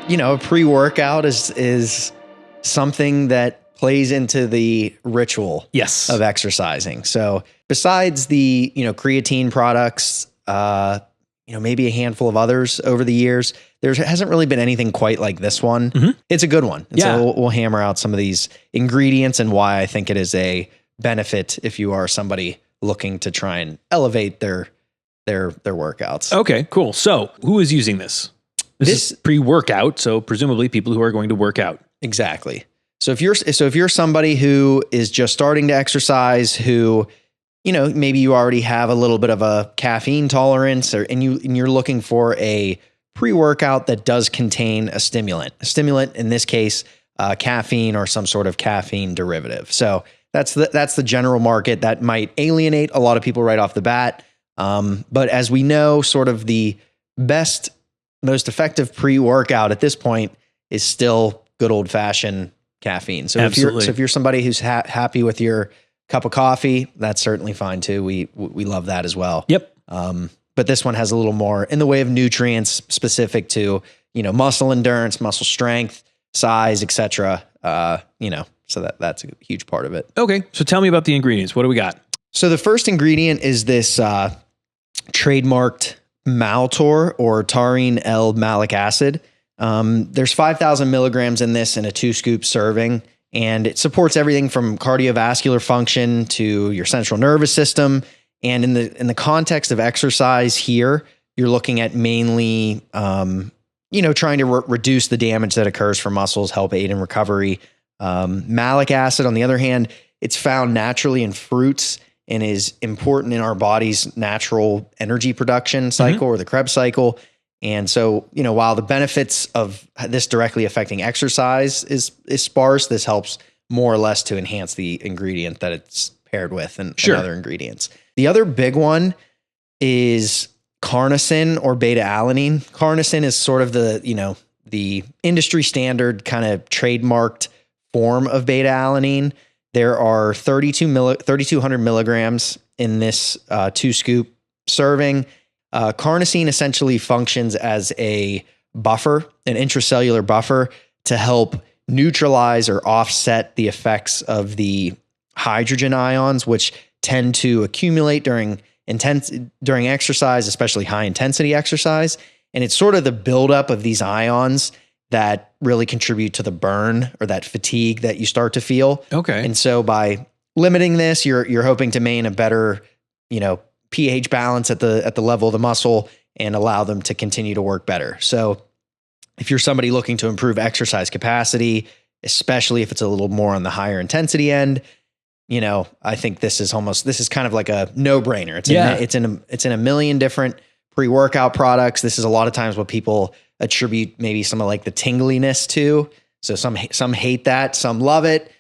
a pre-workout is something that plays into the ritual of exercising. So besides the, creatine products, maybe a handful of others over the years, there hasn't really been anything quite like this one. Mm-hmm. It's a good one. And so we'll hammer out some of these ingredients and why I think it is a benefit if you are somebody looking to try and elevate their workouts. Okay, cool. So who is using this? This is pre-workout, so presumably people who are going to work out. Exactly. So if you're somebody who is just starting to exercise, who, maybe you already have a little bit of a caffeine tolerance, and you're looking for a pre-workout that does contain a stimulant. A stimulant in this case, caffeine or some sort of caffeine derivative. So that's the general market that might alienate a lot of people right off the bat. But as we know, sort of the best, most effective pre-workout at this point is still good old-fashioned caffeine. So if you're somebody who's happy with your cup of coffee, that's certainly fine too. We love that as well. Yep. But this one has a little more in the way of nutrients specific to, muscle endurance, muscle strength, size, etc. So that's a huge part of it. Okay. So tell me about the ingredients. What do we got? So the first ingredient is this trademarked Maltor or taurine L-malic acid. There's 5,000 milligrams in this in a 2-scoop serving, and it supports everything from cardiovascular function to your central nervous system. And in the context of exercise here, you're looking at mainly, trying to reduce the damage that occurs from muscles, help aid in recovery. Malic acid, on the other hand, it's found naturally in fruits and is important in our body's natural energy production cycle or the Krebs cycle. And so, while the benefits of this directly affecting exercise is sparse, this helps more or less to enhance the ingredient that it's paired with and other ingredients. The other big one is carnosine or beta-alanine. Carnosine is sort of the industry standard kind of trademarked form of beta-alanine. There are 3,200 milligrams in this 2-scoop serving. Carnosine essentially functions as a buffer, an intracellular buffer, to help neutralize or offset the effects of the hydrogen ions, which tend to accumulate during exercise, especially high intensity exercise. And it's sort of the buildup of these ions that really contribute to the burn or that fatigue that you start to feel. Okay. And so by limiting this, you're hoping to maintain a better, pH balance at the level of the muscle and allow them to continue to work better. So if you're somebody looking to improve exercise capacity, especially if it's a little more on the higher intensity end, I think this is kind of like a no-brainer. It's in a million different pre-workout products. This is a lot of times what people attribute maybe some of like the tingliness to. So some hate that, some love it.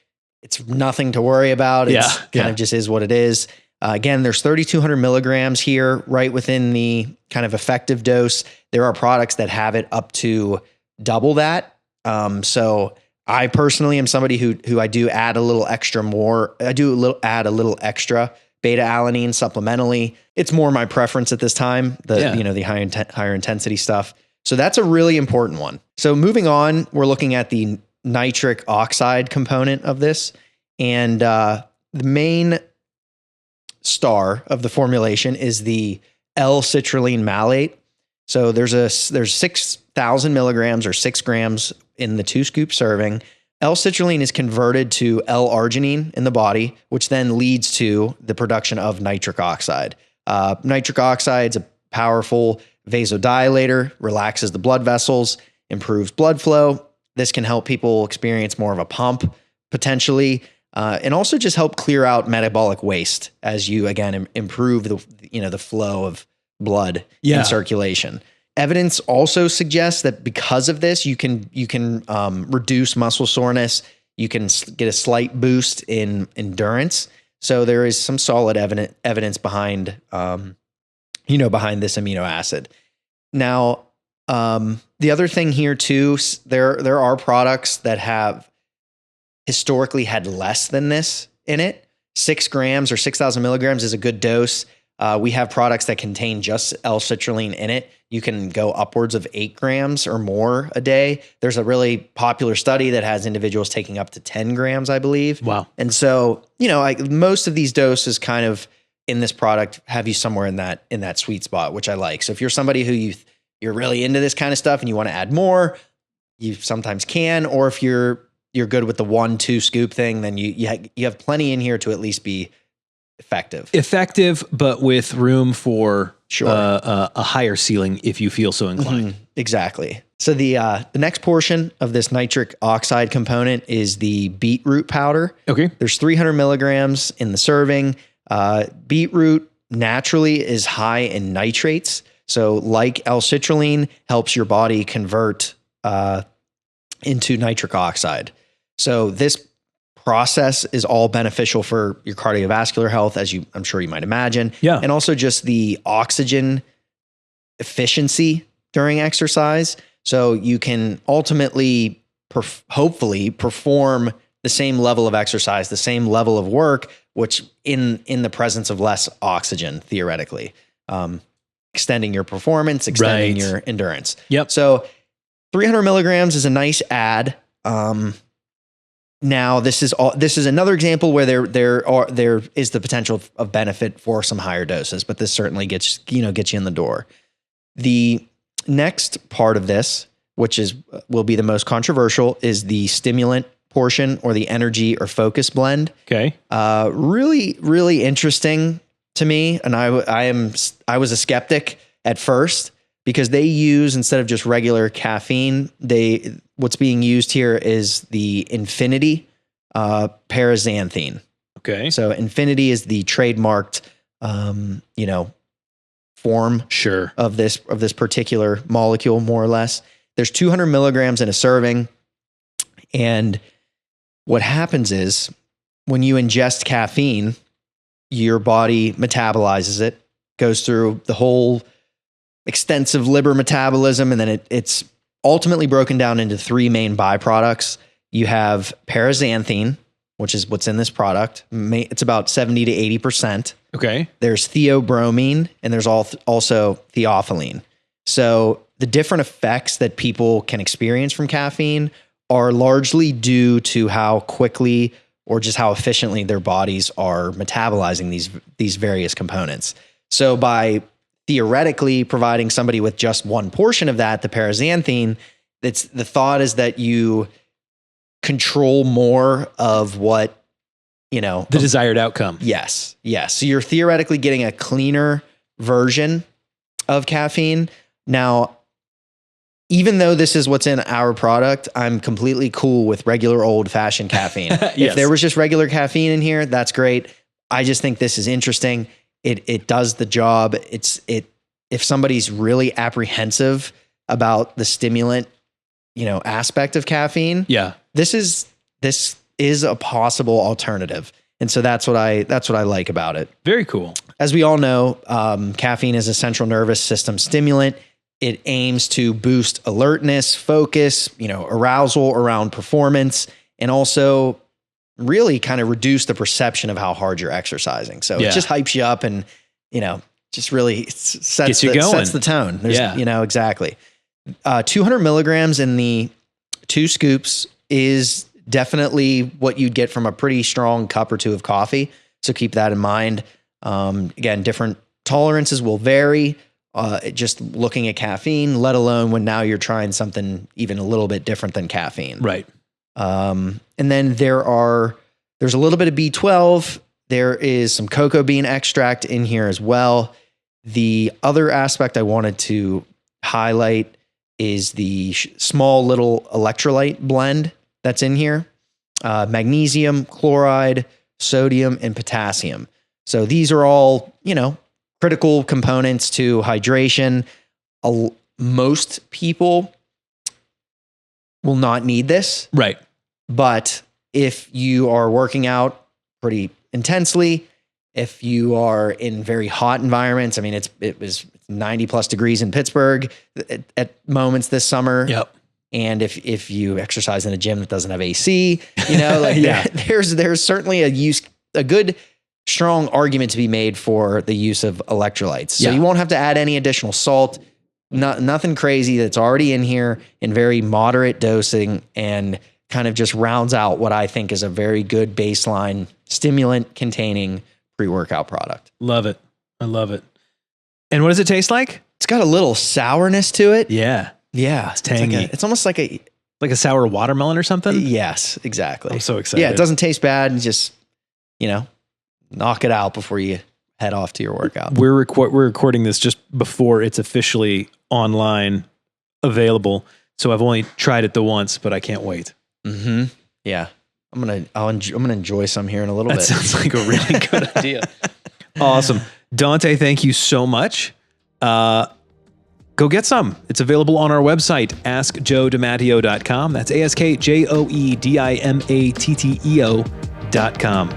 It's nothing to worry about. It's kind of just is what it is. Again, there's 3,200 milligrams here, right within the kind of effective dose. There are products that have it up to double that. So I personally am somebody who I do add a little extra more. I do add a little extra beta-alanine supplementally. It's more my preference at this time, the higher intensity stuff. So that's a really important one. So moving on, we're looking at the nitric oxide component of this. And the main star of the formulation is the L-citrulline malate. So there's 6,000 milligrams or 6 grams in the 2-scoop serving. L-citrulline is converted to L-arginine in the body, which then leads to the production of nitric oxide. Nitric oxide is a powerful vasodilator, relaxes the blood vessels, improves blood flow. This can help people experience more of a pump potentially, and also just help clear out metabolic waste as you, again, improve the flow of blood in circulation. Evidence also suggests that because of this, you can reduce muscle soreness. You can get a slight boost in endurance. So there is some solid evidence behind this amino acid. Now, the other thing here too, there are products that have historically had less than this in it. 6 grams or 6,000 milligrams is a good dose. We have products that contain just L-citrulline in it. You can go upwards of 8 grams or more a day. There's a really popular study that has individuals taking up to 10 grams, I believe. Wow. And so, most of these doses kind of in this product have you somewhere in that sweet spot, which I like. So if you're somebody who you're really into this kind of stuff and you want to add more, you sometimes can. Or if you're good with the 1-2 scoop thing, then you have plenty in here to at least be effective, but with room for a higher ceiling if you feel so inclined. Mm-hmm. Exactly. So the next portion of this nitric oxide component is the beetroot powder. Okay. There's 300 milligrams in the serving. Beetroot naturally is high in nitrates. So like L-citrulline helps your body convert into nitric oxide. So this process is all beneficial for your cardiovascular health, I'm sure you might imagine. Yeah. And also just the oxygen efficiency during exercise. So you can ultimately, hopefully perform the same level of exercise, the same level of work, which in the presence of less oxygen, theoretically, extending your performance, extending your endurance. Yep. So 300 milligrams is a nice add. Now this is another example where there is the potential of benefit for some higher doses, but this certainly gets you in the door. The next part of this, which will be the most controversial, is the stimulant portion or the energy or focus blend. Okay. Really, really interesting to me. And I was a skeptic at first because they use, instead of just regular caffeine, what's being used here is the Infinity paraxanthine. Okay. So Infinity is the trademarked, form of this particular molecule, more or less. There's 200 milligrams in a serving. And what happens is when you ingest caffeine, your body metabolizes it, goes through the whole extensive liver metabolism, and then it's ultimately broken down into 3 main byproducts. You have paraxanthine, which is what's in this product. It's about 70 to 80%. Okay. There's theobromine, and there's also theophylline. So the different effects that people can experience from caffeine are largely due to how quickly or just how efficiently their bodies are metabolizing these various components. So by theoretically providing somebody with just one portion of that, the paraxanthine, the thought is that you control more of what, the desired outcome. Yes. So you're theoretically getting a cleaner version of caffeine. Now, even though this is what's in our product, I'm completely cool with regular old-fashioned caffeine. Yes. If there was just regular caffeine in here, that's great. I just think this is interesting. It does the job. If somebody's really apprehensive about the stimulant, aspect of caffeine, this is a possible alternative. And so that's what I like about it. Very cool. As we all know, caffeine is a central nervous system stimulant. It aims to boost alertness, focus, arousal around performance, and also really kind of reduce the perception of how hard you're exercising. So it just hypes you up and, just really sets the tone. Exactly. 200 milligrams in the 2 scoops is definitely what you'd get from a pretty strong cup or 2 of coffee. So keep that in mind. Again, different tolerances will vary. Just looking at caffeine, let alone when now you're trying something even a little bit different than caffeine. Right. And then there's a little bit of B12. There is some cocoa bean extract in here as well. The other aspect I wanted to highlight is the small little electrolyte blend that's in here. Magnesium, chloride, sodium, and potassium. So these are all, critical components to hydration. Most people will not need this. Right. But if you are working out pretty intensely, if you are in very hot environments, it was 90 plus degrees in Pittsburgh at moments this summer. Yep. And if you exercise in a gym that doesn't have AC, there's certainly a good strong argument to be made for the use of electrolytes. So Yeah. you won't have to add any additional salt, nothing crazy that's already in here in very moderate dosing, and kind of just rounds out what I think is a very good baseline stimulant containing pre-workout product. Love it. I love it. And what does it taste like? It's got a little sourness to it. Yeah. Yeah. It's tangy. It's almost like a, Like a sour watermelon or something? yes, exactly. I'm so excited. Yeah, it doesn't taste bad. And just, knock it out before you head off to your workout. We're recording this just before it's officially online available. So I've only tried it the once, but I can't wait. Mm-hmm. Yeah. I'm gonna enjoy some here in a little That bit. sounds like a really good idea. Awesome. Dante, thank you so much. Go get some. It's available on our website, askjoedimatteo.com. That's AskJoedimatteo.com.